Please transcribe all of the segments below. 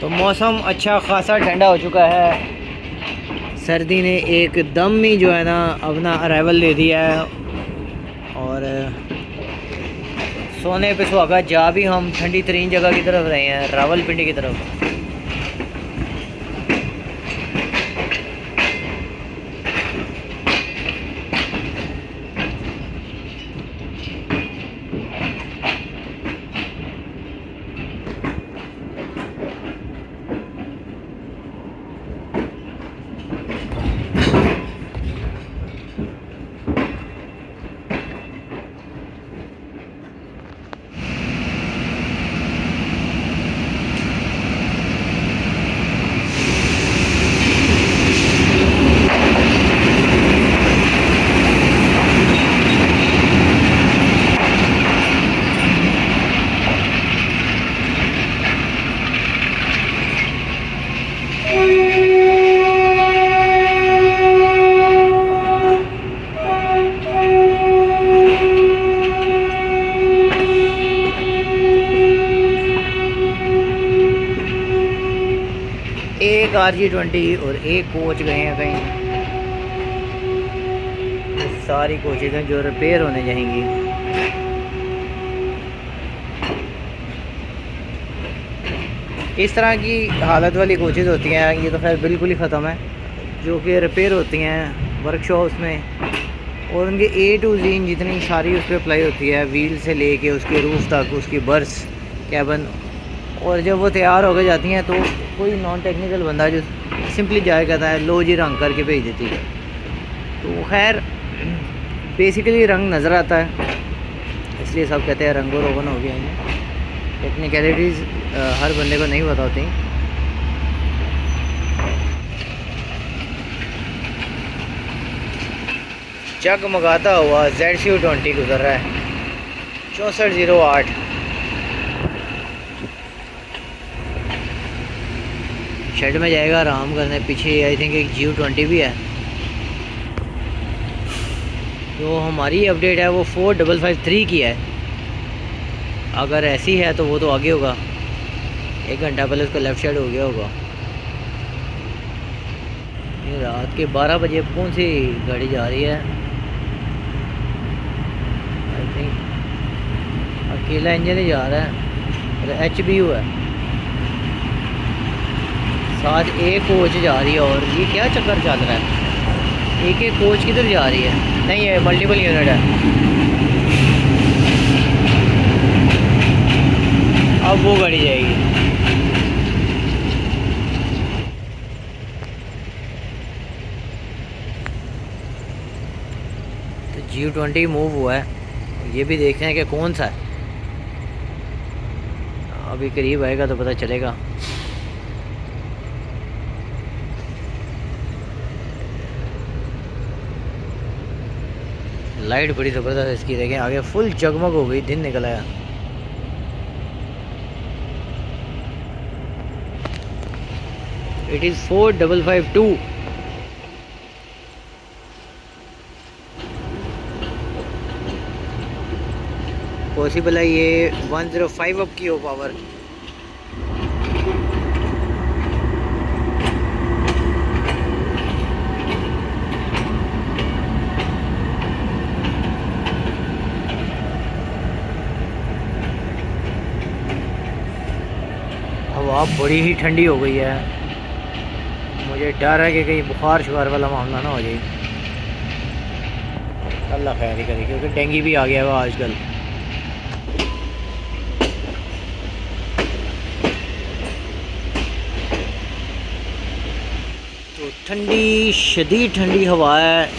तो मौसम अच्छा खासा ठंडा हो चुका है। सर्दी ने एकदम ही जो है ना अपना अराइवल दे दिया है और सोने पे सुहागा जा भी हम ठंडी तरीन जगह की तरफ रहे हैं, रावलपिंडी की तरफ। एक RG20 और एक कोच गए हैं कहीं। सारी कोचेज हैं जो रिपेयर होने जाएंगी। इस तरह की हालत वाली कोचेज होती हैं, ये तो खैर बिल्कुल ही ख़त्म है, जो कि रिपेयर होती हैं वर्कशॉप्स में, और उनके A to Z जितनी सारी उस पर अप्लाई होती है, व्हील से लेके उसके रूफ तक, उसकी बर्स, कैबन, और जब वो तैयार हो गए जाती हैं तो कोई नॉन टेक्निकल बंदा जो सिंपली जाया कहता है लो जी रंग करके भेज देती है। तो खैर बेसिकली रंग नज़र आता है, इसलिए सब कहते हैं रंगो रोगन हो गया है। टेक्निकलिटीज़ हर बंदे को नहीं पता होती। जगमगाता हुआ ZCU20 गुजर रहा है 6408। शेड में जाएगा आराम करने। पीछे आई थिंक एक GU20 भी है। जो हमारी अपडेट है वो 4553 की है। अगर ऐसी है तो वो तो आगे होगा, 1 घंटा पहले उसका लेफ़्ट साइड हो गया होगा। ये रात के 12 बजे कौन सी गाड़ी जा रही है? आई थिंक अकेला इंजन ही जा रहा है और HBU है, साथ एक कोच जा रही है। और ये क्या चक्कर चल रहा है? एक एक कोच किधर जा रही है? नहीं, है मल्टीपल यूनिट है। अब वो गाड़ी जाएगी। तो GU20 मूव हुआ है, ये भी देखते हैं कि कौन सा है। अभी करीब आएगा तो पता चलेगा। लाइट बड़ी ज़बरदस्त है इसकी, देखें आगे फुल जगमग हो गई, दिन निकल आया। It is 4552। पॉसिबल है ये 105 अप की हो पावर। हवा बड़ी ही ठंडी हो गई है। मुझे डर है कि कहीं बुखार शुखार वाला मामला ना हो जाए। अल्लाह खैर ही करे, क्योंकि डेंगू भी आ गया है आजकल। तो ठंडी, शदीद ठंडी हवा है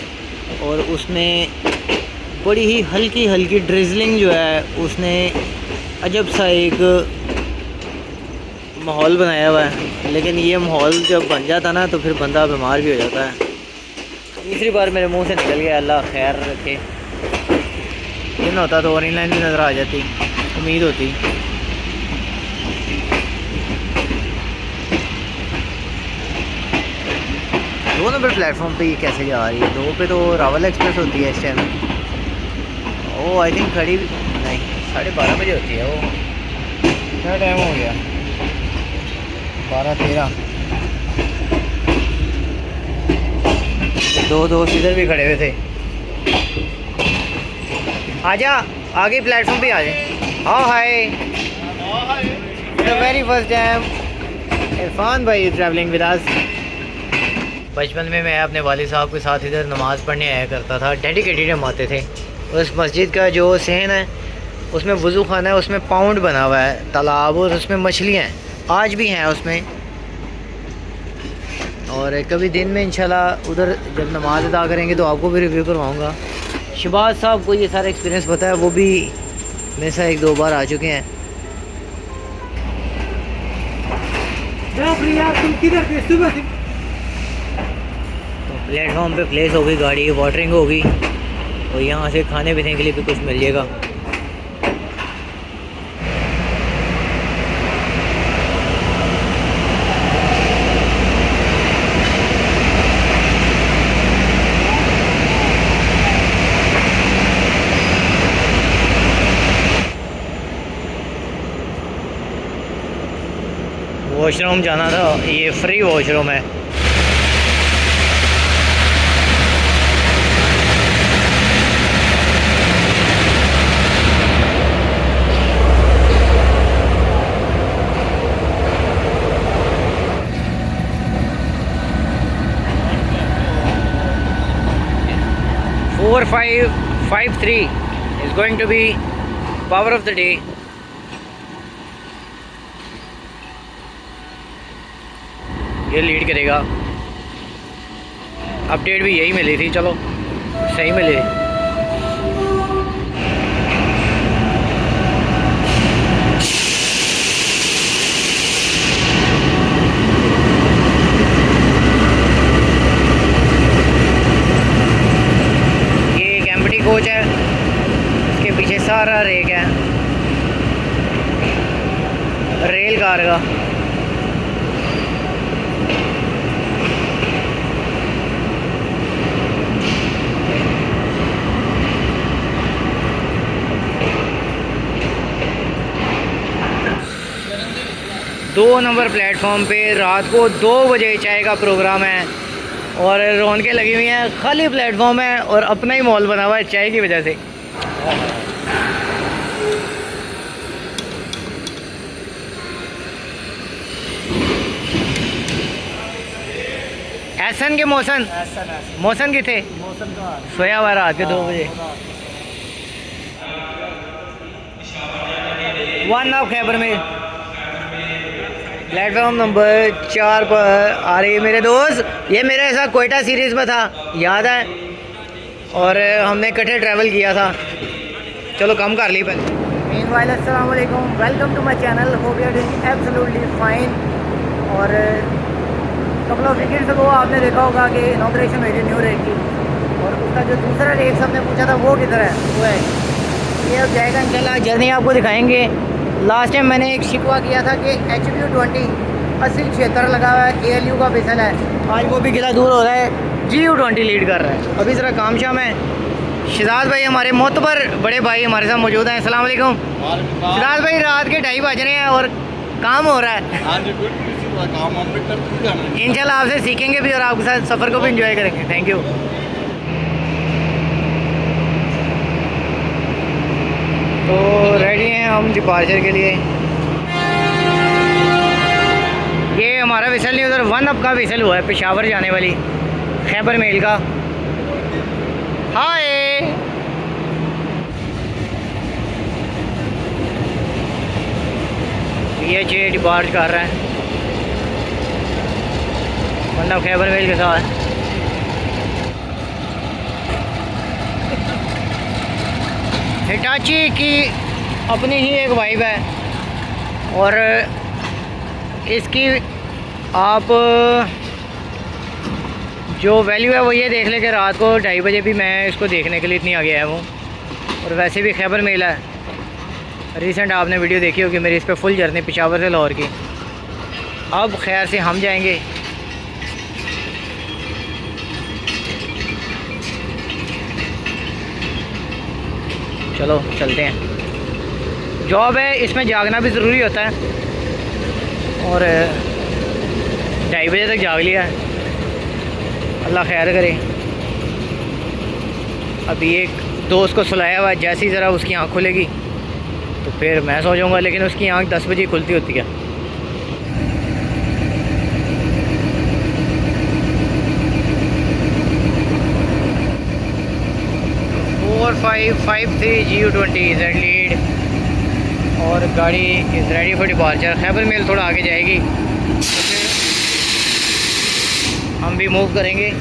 और उसमें बड़ी ही हल्की हल्की ड्रिजलिंग जो है, उसने अजब सा एक माहौल बनाया हुआ है। लेकिन ये माहौल जब बन जाता ना तो फिर बंदा बीमार भी हो जाता है। तीसरी बार मेरे मुंह से निकल गया, अल्लाह खैर रखे। दिन होता तो और लाइन भी नज़र आ जाती, उम्मीद होती। दो नंबर प्लेटफॉर्म पे ये कैसे जा रही है? 2 पे तो रावल एक्सप्रेस होती है इस टाइम। ओ आई थिंक खड़ी नहीं, 12:30 बजे होती है वो। क्या टाइम हो गया? 12-13 दो दोस्त इधर भी खड़े हुए थे। आजा आगे प्लेटफॉर्म पे आ जाए। हाँ hi the very first time Irfan भाई इज ट्रैवलिंग विद अस। बचपन में मैं अपने वालिद साहब के साथ इधर नमाज़ पढ़ने आया करता था। डेडिकेटेड हम आते थे। उस मस्जिद का जो सहन है उसमें वज़ू खाना है, उसमें पाउंड बना हुआ है तालाब, और उसमें मछलियाँ हैं, आज भी हैं उसमें। और कभी दिन में इंशाल्लाह उधर जब नमाज़ अदा करेंगे तो आपको भी रिव्यू करवाऊँगा। शहबाज साहब को ये सारा एक्सपीरियंस पता है, वो भी मेरे साथ 1-2 बार आ चुके हैं। तो प्लेटफॉर्म पे प्लेस होगी गाड़ी, वाटरिंग होगी और यहाँ से खाने पीने के लिए भी कुछ मिल जाएगा। वॉशरूम जाना था, ये फ्री वॉशरूम है। Four 553 is going to be power of the day. ये लीड करेगा। अपडेट भी यही मिली थी, चलो सही मिली। ये एक एम्प्टी कोच है, इसके पीछे सारा रेक है रेल कार का। दो नंबर प्लेटफॉर्म पे रात को 2 बजे चाय का प्रोग्राम है और रौनकें लगी हुई हैं। खाली प्लेटफॉर्म है और अपना ही मॉल बना हुआ है चाय की वजह से। एहसन के मौसन के थे सोया हुआ रात के 2 बजे। 1 ऑफ खैबर में प्लेटफॉर्म नंबर 4 पर आ रही है मेरे दोस्त। ये मेरे ऐसा कोयटा सीरीज़ में था, याद है, और हमने इकट्ठे ट्रैवल किया था। चलो कम कर ली पहले। मीनवाइल अस्सलाम वालेकुम, welcome to my channel, hope you are doing absolutely fine. और कपल ऑफ वीकेंड्स अगो आपने देखा होगा कि इनॉग्रेशन हुई थी न्यू रेक की, और उसका जो दूसरा रेक सबने पूछा था वो किधर है, वो है ये। अब जाएगा इंशाल्लाह, जर्नी आपको दिखाएंगे। लास्ट टाइम मैंने एक शिकवा किया था कि HQ20 8076 लगा हुआ है, ALU का बेसल है। आज वो भी गिला दूर हो रहा है, GU20 लीड कर रहा है। अभी ज़रा काम शाम है। शहजाद भाई हमारे मोतबर बड़े भाई हमारे साथ मौजूद हैं। अस्सलाम वालेकुम शहजाद भाई। रात के 2:30 बज रहे हैं और काम हो रहा है। इंशाल्लाह आपसे सीखेंगे भी और आपके साथ सफ़र को भी इंजॉय करेंगे। Thank you. तो रेडी हैं हम डिपार्चर के लिए। ये हमारा विसल नहीं, उधर 1 अप का विसल हुआ है, पेशावर जाने वाली खैबर मेल का। हाय ये डिपार्च कर रहा है 1 अप खैबर मेल के साथ। हिटाची की अपनी ही एक वाइब है और इसकी आप जो वैल्यू है वो ये देख लें कि रात को 2:30 बजे भी मैं इसको देखने के लिए इतनी आगे आया हूँ। और वैसे भी खैबर मेला है, रिसेंट आपने वीडियो देखी होगी मेरी इस पर फुल जर्नी पेशावर से लाहौर की। अब खैर से हम जाएंगे चलो चलते हैं। जॉब है, इसमें जागना भी ज़रूरी होता है और 2:30 बजे तक जाग लिया, अल्लाह खैर करे। अभी एक दोस्त को सुलाया हुआ, जैसी ज़रा उसकी आँख खुलेगी तो फिर मैं सो जाऊँगा, लेकिन उसकी आँख 10 बजे खुलती होती है। और 553 GU20 Z लीड और गाड़ी is ready for departure. Khyber mail थोड़ा आगे जाएगी तो फिर हम भी मूव करेंगे।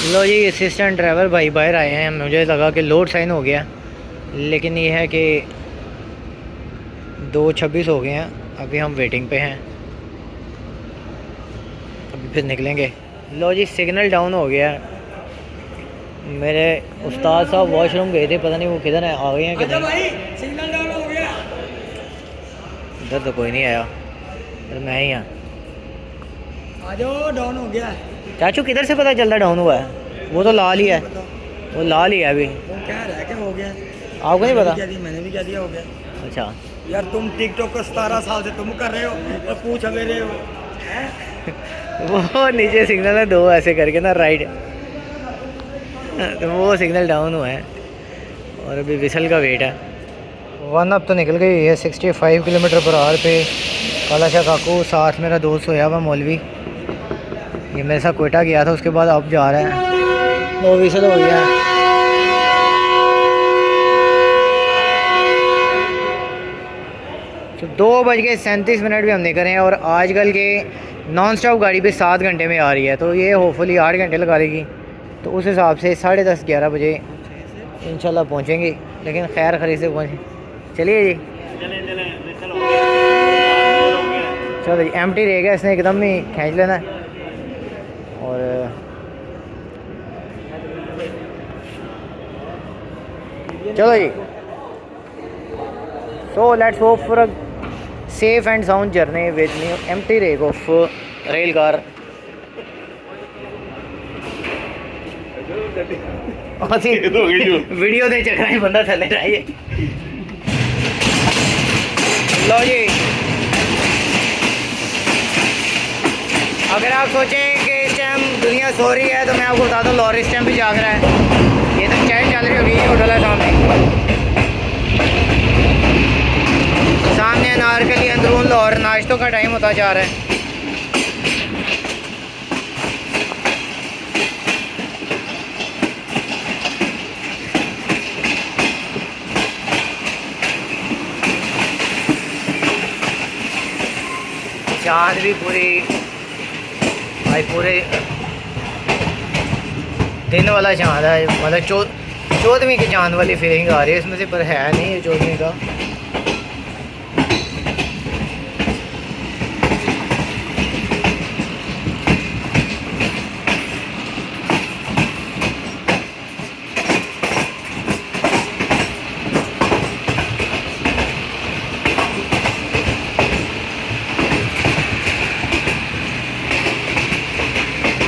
लो जी, असिस्टेंट ड्राइवर भाई बाहर आए हैं। मुझे लगा कि लोड साइन हो गया, लेकिन ये है कि 2:26 हो गए हैं। अभी हम वेटिंग पे हैं, अभी फिर निकलेंगे। लो जी, सिग्नल डाउन हो गया। मेरे उस्ताद साहब वॉशरूम गए थे, पता नहीं वो किधर है, आ गए हैं कि नहीं। भाई सिग्नल डाउन हो गया। इधर तो कोई नहीं आया, इधर मैं ही यहाँ। आ जाओ, डाउन हो गया। चाचू किधर से पता चलता डाउन हुआ है? वो तो लाल ही है, वो लाल ही है अभी। वो क्या रहा क्या हो गया? आपको नहीं पता? मैंने भी क्या दिया, हो गया। अच्छा यार तुम टिकटॉक को 17 साल से तुम कर रहे हो और पूछ ले रहे हो। वो नीचे सिग्नल है 2 ऐसे करके ना, राइट, तो वो सिग्नल डाउन हुआ है और अभी विसल का वेट है। 1 अब तो निकल गई है 65 किलोमीटर पर आवर पे। काला शाह काकू, साथ मेरा दोस्त सोया हुआ मौलवी, ये मेरे साथ कोयटा गया था, उसके बाद अब जा रहा है। वो विसल हो गया है। तो 2:37 भी हम निकल रहे हैं और आजकल के नॉन स्टॉप गाड़ी पे 7 घंटे में आ रही है, तो ये होपफुली 8 घंटे लगा देगी। तो उस हिसाब से 10:30-11 बजे इंशाल्लाह पहुँचेंगे, लेकिन खैर खरी से पहुँचे। चलिए जी, चलो जी, एम्प्टी रह गया, इसने एकदम ही खींच लेना है। और चलो जी, so let's hope for a safe and sound journey with new empty rake of rail car. Video दे चक्कर में बंदा थले जाइए। लो जी, अगर आप सोचें कि इस टाइम दुनिया सो रही है तो मैं आपको बता दूं, लाहौर इस टाइम भी जाग रहा है। ये तो चाय चल रही होगी, होटल है सामने अनारकली अंदरून लाहौर। नाश्तों का टाइम होता जा रहा है। चाँद भी पूरी भाई, पूरे दिन वाला चाँद है, मतलब 14वीं की चाँद वाली फीलिंग आ रही है इसमें से, पर है नहीं ये 14वीं का।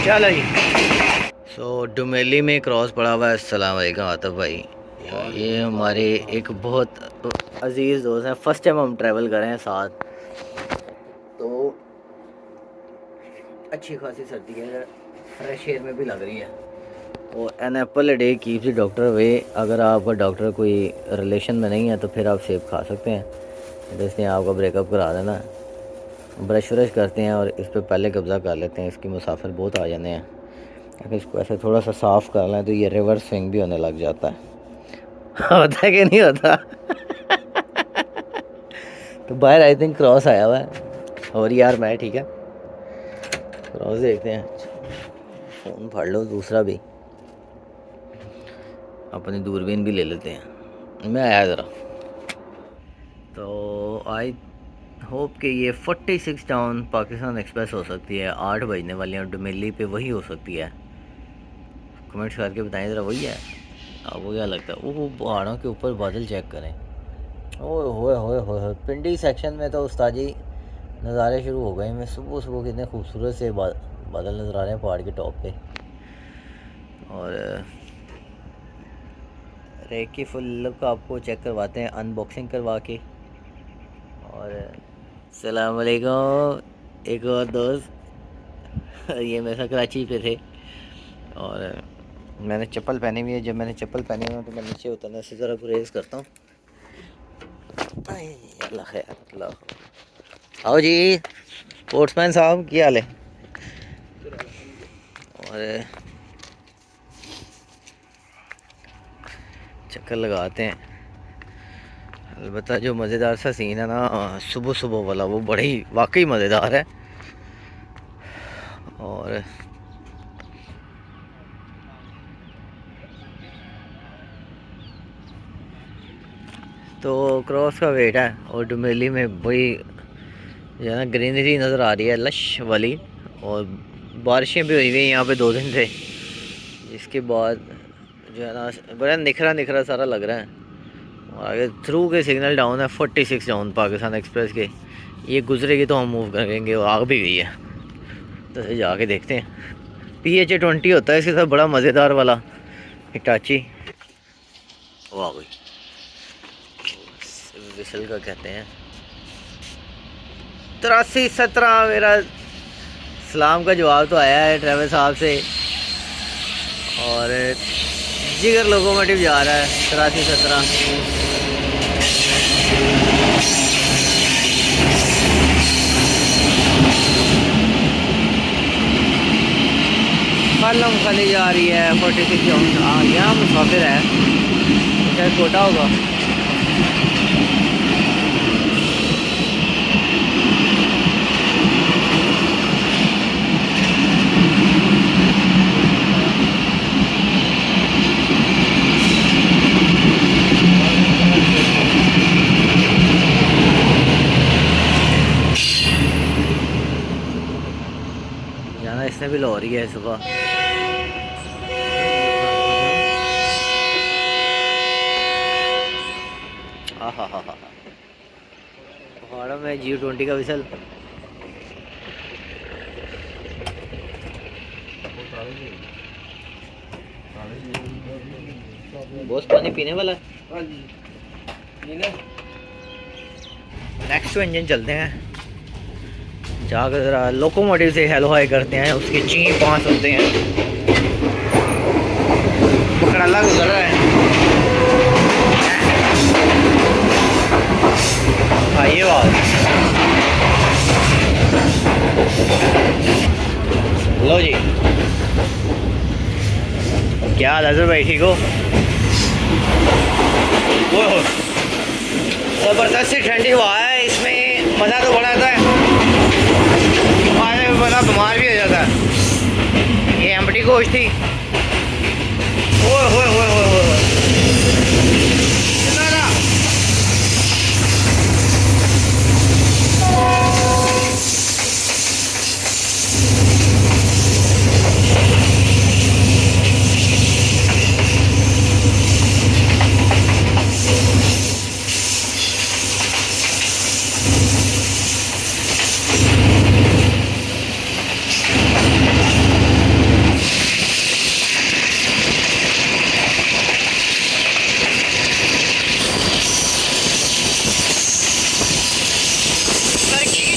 चलो जी, सो डुमेली में क्रॉस पड़ा हुआ है। अस्सलाम वालेकुम आतिफ भाई, ये हमारे एक बहुत अजीज़ दोस्त हैं। फर्स्ट टाइम हम ट्रैवल कर रहे हैं साथ, तो अच्छी खासी सर्दी है, फ्रेश एयर में भी लग रही है। तो an apple day keeps the doctor away. अगर आपका डॉक्टर कोई रिलेशन में नहीं है तो फिर आप सेब खा सकते हैं, तो इसलिए आपका ब्रेकअप करा देना। ब्रश व्रश करते हैं और इस पर पहले कब्ज़ा कर लेते हैं, इसकी मुसाफिर बहुत आ जाते हैं। अगर इसको ऐसे थोड़ा सा साफ़ कर लें तो ये रिवर्स स्विंग भी होने लग जाता है। होता है कि नहीं होता? तो बाहर आई थिंक क्रॉस आया हुआ है, और यार मैं ठीक है, क्रॉस देखते हैं। फ़ोन फाड़ लो दूसरा भी, अपनी दूरबीन भी ले लेते हैं। मैं आया ज़रा, तो आई होप कि ये 46 टाउन पाकिस्तान एक्सप्रेस हो सकती है। 8 बजने वाली है और डुमेली पे वही हो सकती है। कमेंट्स करके बताएं ज़रा, वही है? आपको क्या लगता है? वो पहाड़ों के ऊपर बादल चेक करें। ओए होए होए होए, पिंडी सेक्शन में तो उस्तादी नज़ारे शुरू हो गए। मैं सुबह सुबह कितने खूबसूरत से बादल नज़र आ रहे हैं पहाड़ के टॉप पे। और रेक की फुल लुक आपको चेक करवाते हैं अनबॉक्सिंग करवा के। और सलाम वालेकुम एक और दोस्त। ये मेरे साथ कराची पे थे और मैंने चप्पल पहनी हुई है। जब मैंने चप्पल पहनी हुई है तो मैं नीचे उतरने से ज़रा गुरेज करता हूँ। अल्लाह खैर, अल्लाह। आओ जी स्पोर्ट्समैन साहब, क्या हाल है? और चक्कर लगाते हैं। अलबत्ता जो मज़ेदार सा सीन है ना सुबह सुबह वाला, वो बड़ा ही वाकई मज़ेदार है। और तो क्रॉस का वेट है और डुमेली में वही जो है ना ग्रीनरी नज़र आ रही है लश वाली, और बारिशें भी हुई हुई यहाँ पे 2 दिन से, जिसके बाद जो है ना बड़ा निखरा निखरा सारा लग रहा है। और आगे थ्रू के सिग्नल डाउन है, 46 डाउन पाकिस्तान एक्सप्रेस के। ये गुजरेगी तो हम मूव करेंगे, और आग भी गई है तो जाके देखते हैं। PH20 होता है इसके साथ, बड़ा मज़ेदार वाला हिटाची। वो आ गई, विसल का कहते हैं। 83-17 मेरा सलाम का जवाब तो आया है ड्राइवर साहब से, और जिगर लोकोमोटिव जा रहा है 83-17। कलम खाली जा रही है 46 जोन। हाँ यहाँ मुसाफिर है, शायद कोटा होगा। जाना इसने भी लो रही है सुबह। हाँ हाँ हाँ हाँ, पहाड़ों में G20 का विसल। बॉस पानी पीने वाला है। नेक्स्ट तो इंजन चलते हैं, जाकर ज़रा लोकोमोटिव से हेलो हाई करते हैं। उसके ची 5 होते हैं। पकड़ाला गुजर रहा है। आइए बात लो जी, क्या हाल है सर भाई, ठीक हो? वो ज़बरदस्त ठंडी हवा है, इसमें मज़ा तो बड़ा आता है, बंदा बीमार भी हो जाता है। ये एम्प्टी कोच थी। ओए होए होए होए होए,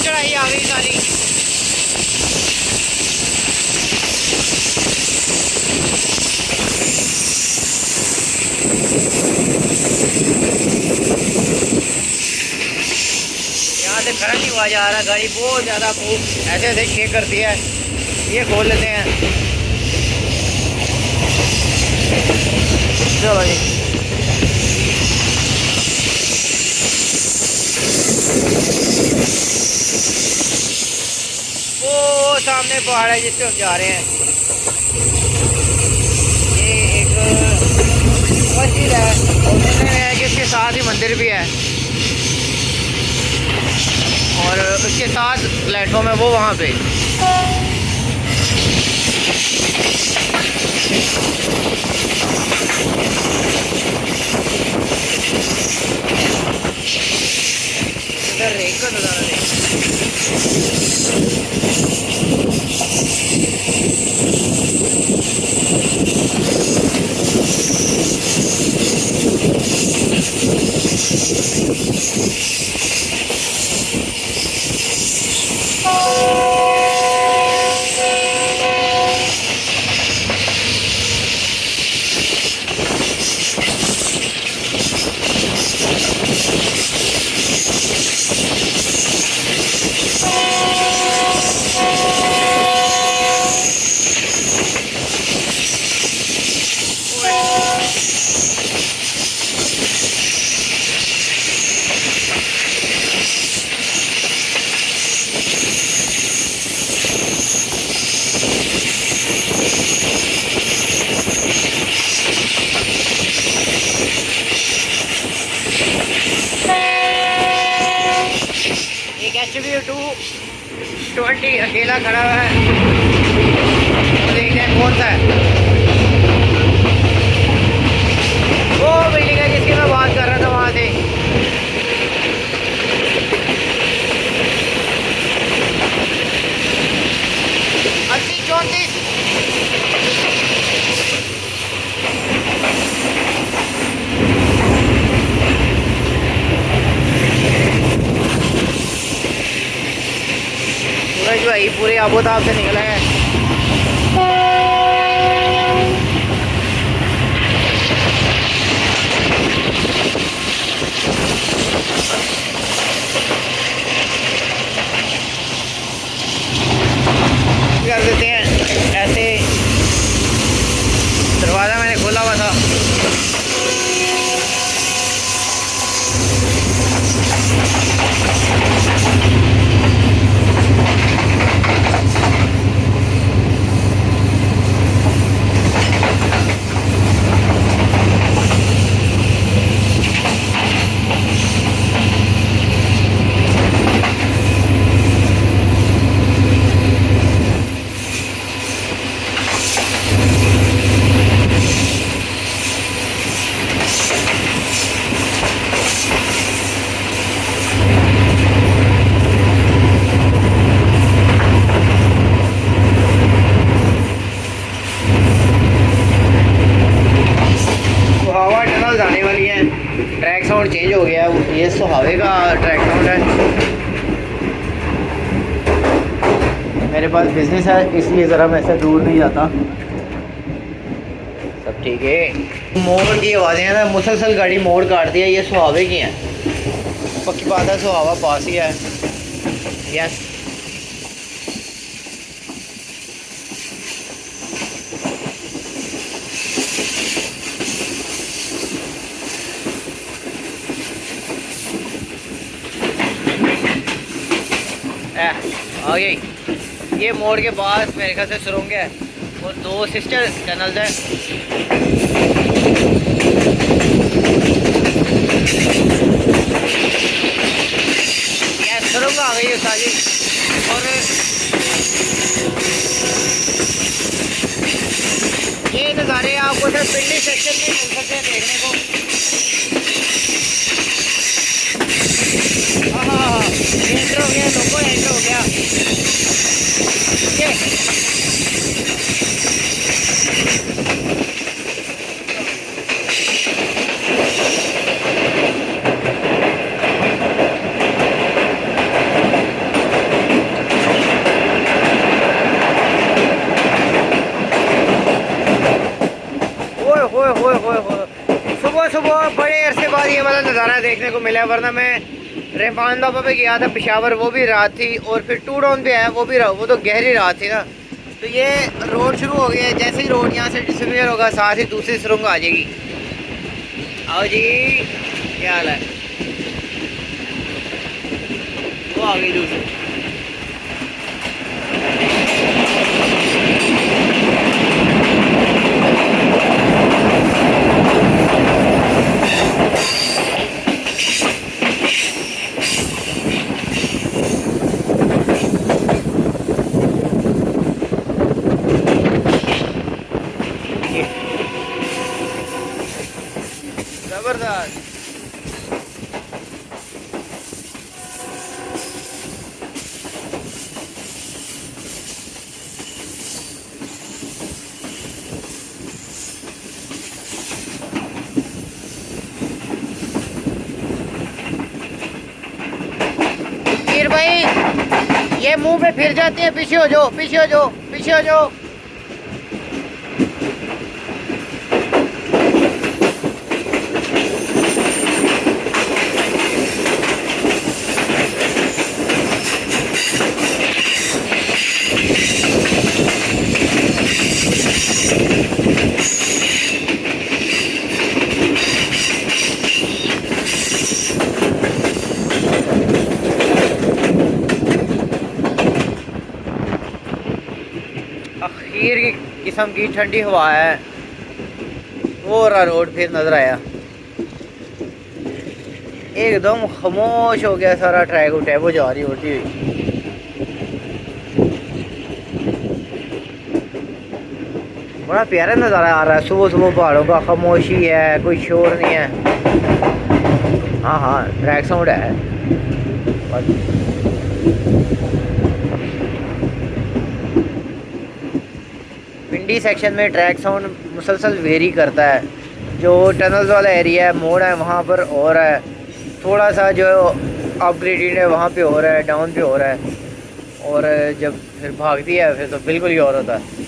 चढ़ाई आ गई सारी। यहाँ से करंट ही आवाज आ रहा है, गाड़ी बहुत ज़्यादा ऐसे ऐसे शेक करती है। ये खोल लेते हैं। चलो भाई, वो सामने पहाड़ है जिससे हम जा रहे हैं। ये एक मस्जिद है और सुनने में है कि इसके साथ ही मंदिर भी है, और उसके साथ प्लेटफॉर्म है वो वहाँ पे। इधर रेक का नज़ारा देखिए। X20 अकेला खड़ा हुआ है, तो देखते हैं कौन सा है। वो बिल्डिंग है जिसकी मैं बात कर रहा था, वहाँ से। अस्सी 34 सूरज भाई पूरे आबोताब से निकला है। कर देते हैं ऐसे, दरवाज़ा मैंने खोला हुआ था। सुहावा टनल जाने वाली है, ट्रैक साउंड चेंज हो गया। ये सुहावे का ट्रैक साउंड है। मेरे पास बिजनेस है इसलिए ज़रा मैं ऐसे दूर नहीं जाता। सब ठीक है। मोड़ की आवाज़ें हैं ना, मुसलसल गाड़ी मोड़ काटती है। ये सुहावे की हैं, पक्की बात है, सुहावा पास ही है। यस, आ गई। ये मोड़ के पास मेरे ख्याल से सुरंग है और 2 सिस्टर टनल्स हैं। ये सुरंग आ गई है सारी। और ये नज़ारे आपको सिर्फ पिंडी सेक्शन में मिल सकते हैं देखने को। हाँ, एंटर हो गया, लोगों एंटर हो गया। ये सुबह सुबह बड़े अरसे बाद ये वाला नज़ारा देखने को मिला, वरना मैं रहमान बाबा पे गया था पेशावर, वो भी रात थी, और फिर टू डाउन पे आया, वो तो गहरी रात थी ना। तो ये रोड शुरू हो गया है, जैसे ही रोड यहाँ से डिसपियर होगा साथ ही दूसरी सुरंग आ जाएगी। आओ जी, क्या हाल है? वो आ गई दूसरी। जबरदस्त। वीर भाई ये मुंह पे फिर जाते हैं, पीछे हो जाओ, पीछे हो जाओ, पीछे हो जाओ। आखिर की किस्म की ठंडी हवा है। वो रहा रोड फिर नज़र आया, एकदम खामोश हो गया सारा ट्रैक। वो टैबो जा रही होती हुई बड़ा प्यारा नज़ारा आ रहा है। सुबह सुबह पहाड़ों का, खामोशी है, कोई शोर नहीं है। हाँ हाँ, ट्रैक साउंड है। पिंडी सेक्शन में ट्रैक साउंड मुसलसल वेरी करता है। जो टनल्स वाला एरिया है, मोड़ है, वहाँ पर और है थोड़ा सा जो अपग्रेडेड है, वहाँ पे हो रहा है, डाउन पे हो रहा है। और जब फिर भागती है फिर तो बिल्कुल ही और होता है।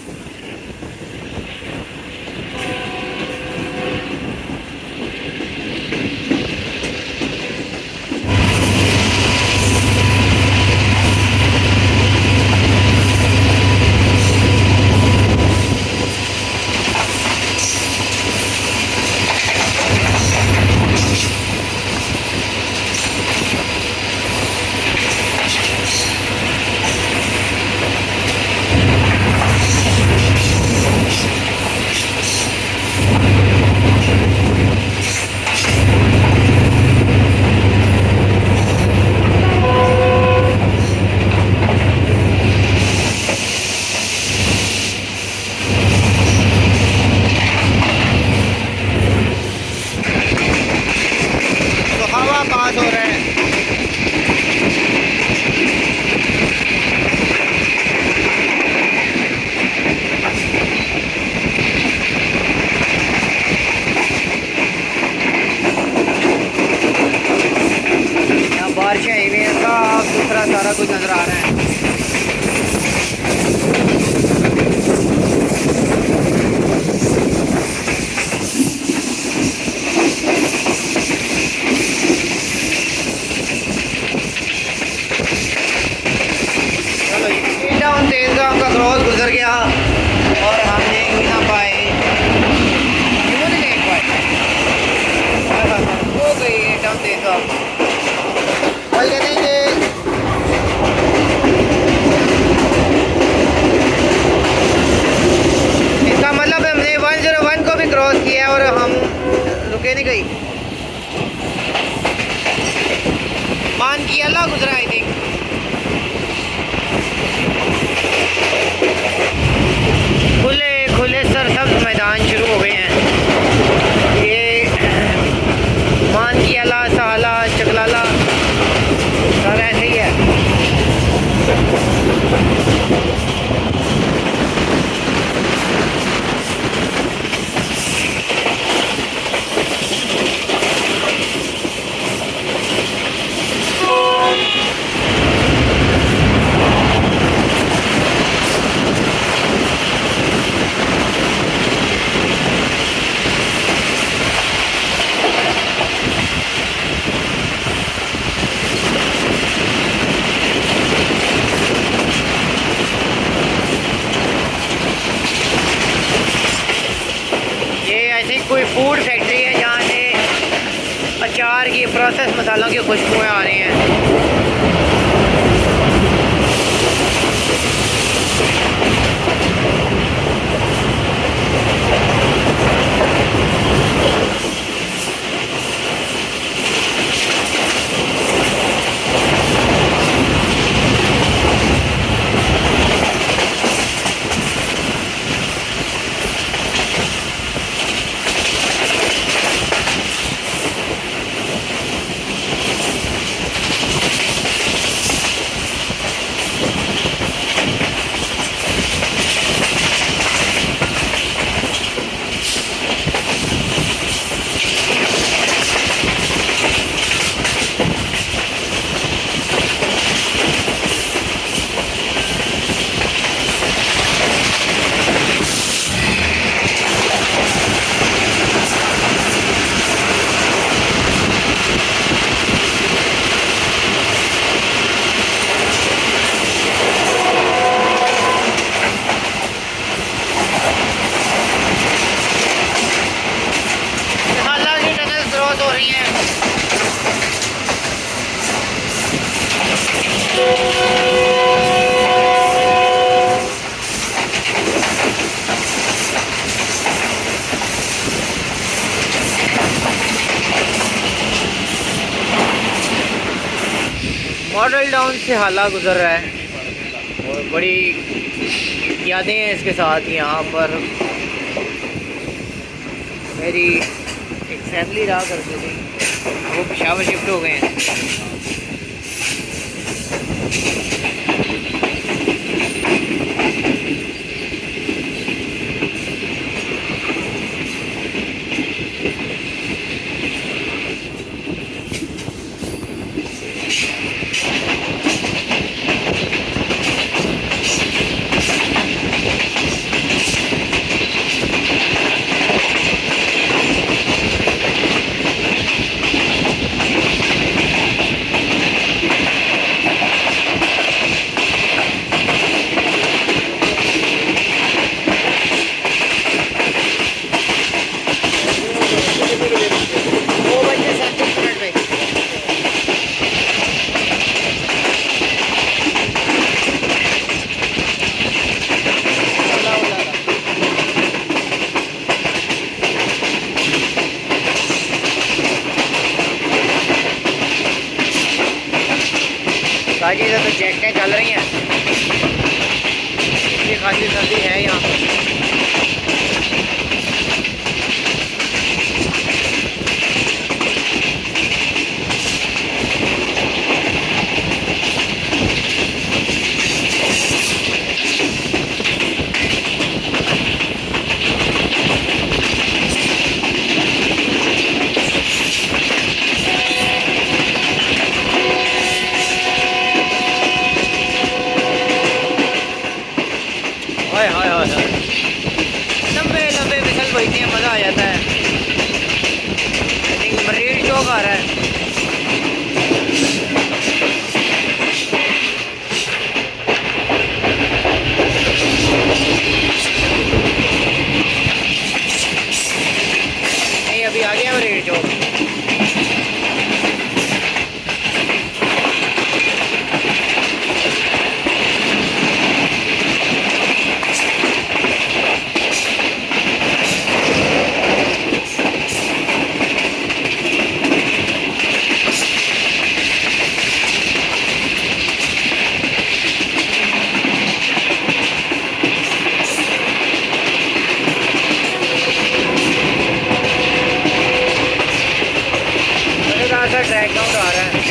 तो हवा पास हो रहा है। यहाँ बारिशें आई हुई हैं, साफ सुथरा सारा कुछ नज़र आ रहा है। चलो ये डाउन तेज गाँव का क्रॉस गुजर गया और हम देख ना पाए, क्यों नहीं देख पाए। हो गई है डाउन तेज गाँव। कल करेंगे इसका मतलब हमने 101 को भी क्रॉस किया और हम रुके नहीं गई। मान की अल्लाह गुजरा आई थिंक। खुले खुले सरसब्ज मैदान शुरू हो गए हैं। ये मान की अला, साला, चकलाला सब ऐसे ही है। कोई फूड फैक्ट्री है जहाँ से अचार की प्रोसेस मसालों की खुशबुएं आ रही हैं। हो रही हैं। मॉडल टाउन से हाला गुजर रहा है और बड़ी यादें हैं इसके साथ। यहाँ पर मेरी एक फैमिली रहा करती थी, वो पेशावर शिफ्ट हो गए हैं। बाकी इधर तो जैकेटें चल रही हैं, ये खासी सर्दी है यहाँ पर। हाय हाय हाय हाय, लंबे लंबे विसल बजती हैं, मज़ा आ जाता है। आई थिंक मरीड चौक आ रहा है। नहीं, अभी आ गया मरीड चौक। ट्रैक काउंट आ रहा है।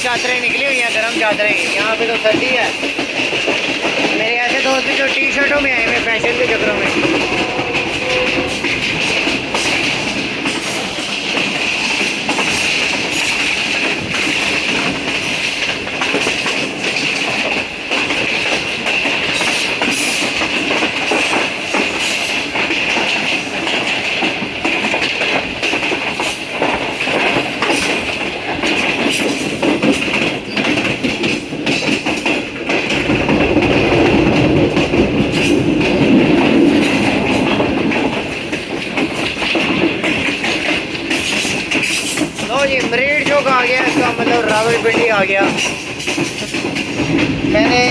चादरें निकली हुई हैं, गर्म चादरें। यहाँ पे तो सर्दी है। मेरे ऐसे दोस्त भी जो टी शर्टों में आए हुए फैशन के चक्करों में। जी मरीड चौक आ गया, इसका मतलब रावलपिंडी आ गया। मैंने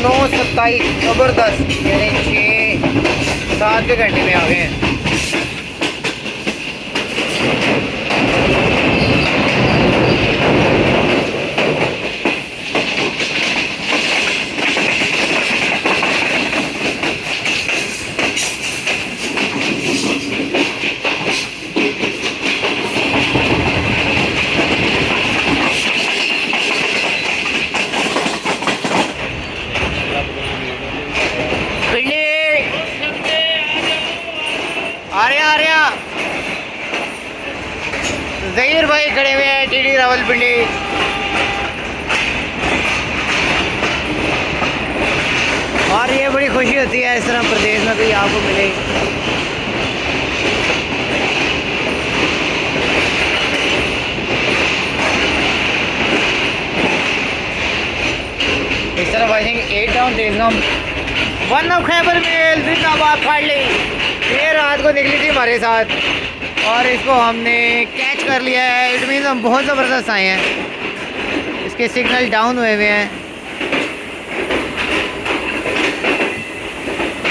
9:27 ज़बरदस्त, यानी 6-7 के घंटे में आ गए हैं। आ रहा ज़हीर भाई खड़े हुए हैं, टीडी रावलपिंडी। और ये बड़ी खुशी होती है इस तरह प्रदेश में कोई आपको मिले। इस तरफ I think 8 town Tezgam, one of Khyber mail जिंदाबाद फाड़ ली। ये रात को निकली थी हमारे साथ। और इसको हमने कैच कर लिया है। इट मीन्स हम बहुत ज़बरदस्त आए हैं। इसके सिग्नल डाउन हुए हुए हैं।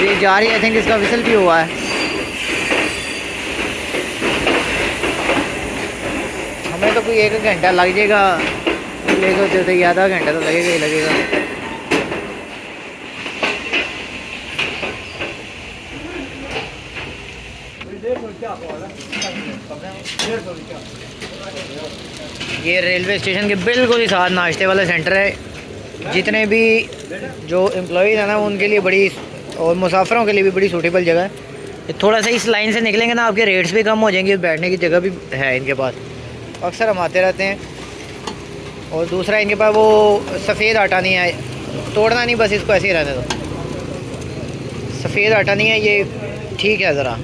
ये जा रही है, आई थिंक इसका विसल भी हुआ है। हमें तो कोई 1 घंटा लग जाएगा, ले होते थे आधा घंटा तो लगेगा ही लगेगा। ये रेलवे स्टेशन के बिल्कुल ही साथ नाश्ते वाला सेंटर है। जितने भी जो एम्प्लॉयज़ हैं ना उनके लिए बड़ी, और मुसाफिरों के लिए भी बड़ी सूटेबल जगह है। थोड़ा सा इस लाइन से निकलेंगे ना, आपके रेट्स भी कम हो जाएंगे, बैठने की जगह भी है इनके पास। अक्सर हम आते रहते हैं। और दूसरा, इनके पास वो सफ़ेद आटा नहीं है, तोड़ना नहीं, बस इसको ऐसे ही रहने दो। सफ़ेद आटा नहीं है ये, ठीक है ज़रा।